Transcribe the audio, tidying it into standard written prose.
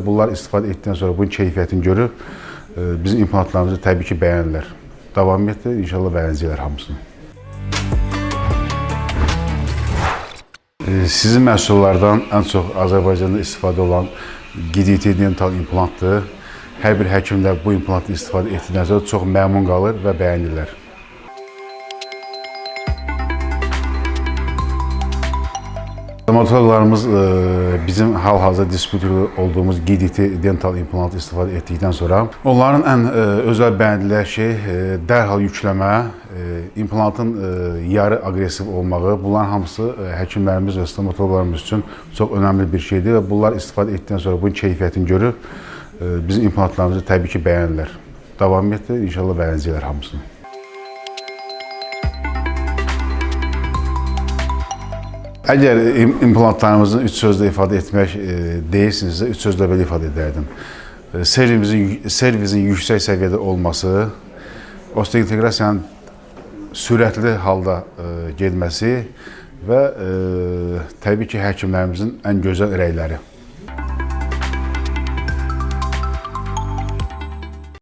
bunlar istifadə etdikdən sonra bunun keyfiyyətini görüb bizim implantlarımızı təbii ki bəyənirlər. Davam etdir, inşallah bəyənəcəklər hamısını. Sizin məhsullardan ən çox Azərbaycanda istifadə olan GDT dental implantdır. Hər bir həkimlər bu implantı istifadə etdikdən sonra çox məmnun qalır və bəyənirlər. Stomatologlarımız bizim hal-hazırda distributor olduğumuz GDT dental implantı istifadə etdikdən sonra onların ən özəl bəyəndikləri şey dərhal yükləmə, implantın yarı aqressiv olmağı. Bunların hamısı həkimlərimiz və stomatologlarımız üçün çox önəmli bir şeydir və bunlar istifadə etdikdən sonra bunun keyfiyyətini görüb bizim implantlarımızı təbii ki bəyənirlər. Davam etdir, inşallah bəyənəcəklər hamısını. Əgər implantlarımızın 3 sözlə ifadə etmək deyirsinizsə, 3 sözlə belə ifadə edərdim. Servisin yüksək səviyyədə olması, osteointeqrasiyanın sürətli halda getməsi və təbii ki, həkimlərimizin ən gözəl rəyləri.